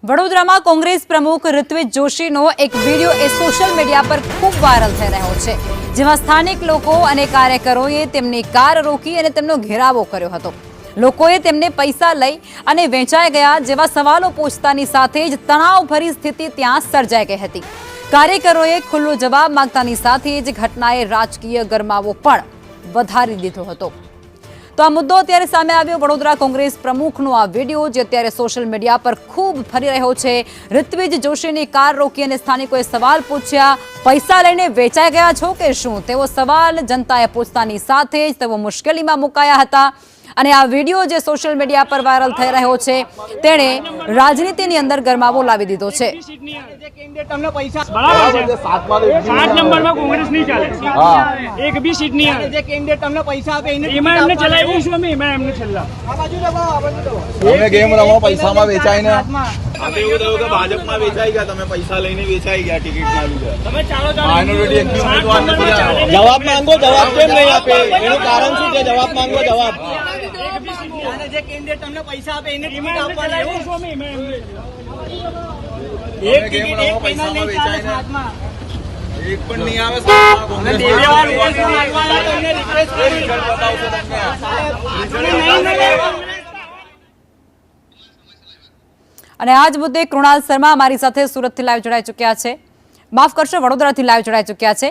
વડોદરામાં કોંગ્રેસ પ્રમુખ ઋત્વિજ જોશીનો એક વિડિયો એ સોશિયલ મીડિયા પર ખૂબ વાયરલ થઈ રહ્યો છે, જેમાં સ્થાનિક લોકો અને કાર્યકરોએ તેમની કાર રોકી અને તેમનો ઘેરાવો કર્યો હતો। લોકોએ તેમને પૈસા લઈ અને વેચાઈ ગયા જેવા સવાલો પૂછતાની સાથે જ તણાવભરી સ્થિતિ ત્યાં સર્જાઈ ગઈ હતી। કાર્યકરોએ ખુલ્લો જવાબ માંગતાની સાથે જ ઘટનાએ રાજકીય ગરમાવો પણ વધારી દીધો હતો। તો આ મુદ્દો અત્યારે સામે આવ્યો। વડોદરા કોંગ્રેસ પ્રમુખનો આ વિડિયો જે અત્યારે સોશિયલ મીડિયા પર ખૂબ ફરી રહ્યો છે। ઋત્વિજ જોશીની કાર રોકી અને સ્થાનિકોએ સવાલ પૂછ્યા, પૈસા લઈને વેચાઈ ગયા છો કે શું? તેવો સવાલ જનતાએ પૂછતાની સાથે જ તેઓ મુશ્કેલીમાં મુકાયા હતા। અને આ વિડિયો જે સોશિયલ મીડિયા પર વાયરલ થઈ રહ્યો છે તેણે રાજનીતિની અંદર ગરમાવો લાવી દીધો છે। તમને પૈસા બરાબર છે, 7 નંબરમાં કોંગ્રેસ નહીં ચાલે, એક બી સીટ નહીં આવે। જે કેન્ડિડેટ તમને પૈસા આપે એમાં એમને ચલાવ્યું છું અમે, એમાં એમને છેલ્લા આ બાજુ દબાવો, આ બાજુ દબાવો, તમે ગેમ રમો, પૈસામાં વેચાય ને આપણે એવું થયું કે ભાજપમાં વેચાઈ ગયા, તમે પૈસા લઈને વેચાઈ ગયા ટિકિટના લીધે। તમે ચાલો માઇનોરિટી એક્ટિવ ઉમેદવાર નથી આવ્યો। જવાબ માંગો, જવાબ કેમ નહીં આપે? એનું કારણ શું છે? જવાબ માંગો, જવાબ। જે કેન્ડિડેટ તમને પૈસા આપે એને ટિકિટ આપવાની એવું છું અમે, એમાં એમને એક ટિકિટ એક પૈસામાં વેચાય ને એક પણ નહીં આવે। કોંગ્રેસ બતાવશે તમને। અને આ જ મુદ્દે કૃણાલ શર્મા અમારી સાથે સુરતથી લાઈવ જોડાઈ ચૂક્યા છે, માફ કરશો વડોદરાથી લાઈવ જોડાઈ ચૂક્યા છે।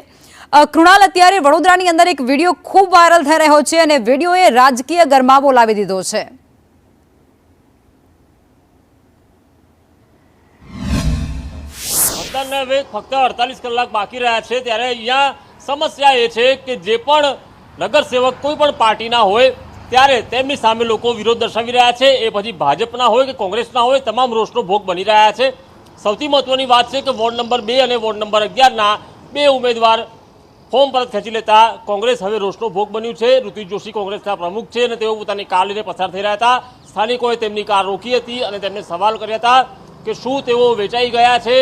કૃણાલ, અત્યારે વડોદરાની અંદર એક વિડિયો ખૂબ વાયરલ થઈ રહ્યો છે અને વિડિયોએ રાજકીય ગરમાવો લાવી દીધો છે। મતદાનને હવે ફક્ત 48 કલાક બાકી રહ્યા છે, ત્યારે અહીંયા સમસ્યા એ છે કે જે પણ નગરસેવક કોઈ પણ પાર્ટીના હોય ત્યારે તેમની સામે લોકો વિરોધ દર્શાવી રહ્યા છે। એ પછી ભાજપના હોય કે કોંગ્રેસના હોય, તમામ રોષનો ભોગ બની રહ્યા છે। સૌથી મહત્વની વાત છે કે વોર્ડ નંબર 2 અને વોર્ડ નંબર 11ના 2 ઉમેદવાર ફોર્મ પરત ખેંચી લેતા કોંગ્રેસ હવે રોષનો ભોગ બન્યું છે। ઋત્વિજ જોશી કોંગ્રેસના પ્રમુખ છે અને તેઓ પોતાની કાર લઈને પસાર થઈ રહ્યા હતા। સ્થાનિકોએ તેમની કાર રોકી હતી અને તેમને સવાલ કર્યા હતા કે શું તેઓ વેચાઈ ગયા છે,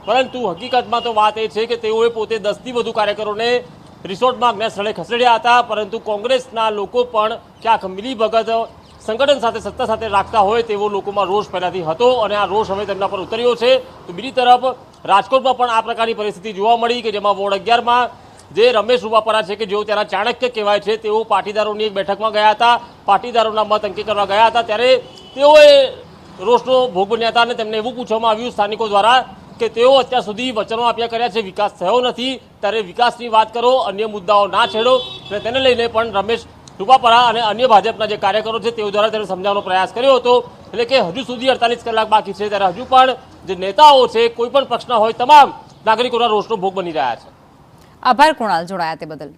પરંતુ હકીકતમાં તો વાત એ છે કે તેઓએ પોતે 10થી વધુ કાર્યકરોને રિસોર્ટમાં અજ્ઞાત સ્થળે ખસેડ્યા હતા, પરંતુ કોંગ્રેસના લોકો પણ ક્યાંક મિલીભગત સંગઠન સાથે, સત્તા સાથે રાખતા હોય તેવો લોકોમાં રોષ પહેલાથી હતો અને આ રોષ હવે તેમના પર ઉતર્યો છે। તો બીજી તરફ રાજકોટમાં પણ આ પ્રકારની પરિસ્થિતિ જોવા મળી કે જેમાં વોર્ડ 11માં જે રમેશ રૂપાપરા છે કે જેઓ ત્યાંના ચાણક્ય કહેવાય છે, તેઓ પાટીદારોની એક બેઠકમાં ગયા હતા, પાટીદારોના મત અંકી કરવા ગયા હતા, ત્યારે તેઓએ રોષનો ભોગ બન્યા હતા અને તેમને એવું પૂછવામાં આવ્યું સ્થાનિકો દ્વારા કે તેઓ અત્યાર સુધી વચનો આપ્યા કર્યા છે, વિકાસ થયો નથી, ત્યારે વિકાસની વાત કરો, અન્ય મુદ્દાઓ ના છેડો। અને તેને લઈને પણ રમેશ રૂપાપરા અને અન્ય ભાજપના જે કાર્યકરો છે તેઓ દ્વારા તેને સમજાવવાનો પ્રયાસ કર્યો હતો। એટલે કે હજુ સુધી 48 કલાક બાકી છે, ત્યારે હજુ પણ જે નેતાઓ છે કોઈ પણ પક્ષના હોય તમામ નાગરિકોના રોષનો ભોગ બની રહ્યા છે। આભાર કૃણાલ જોડાયા તે બદલ।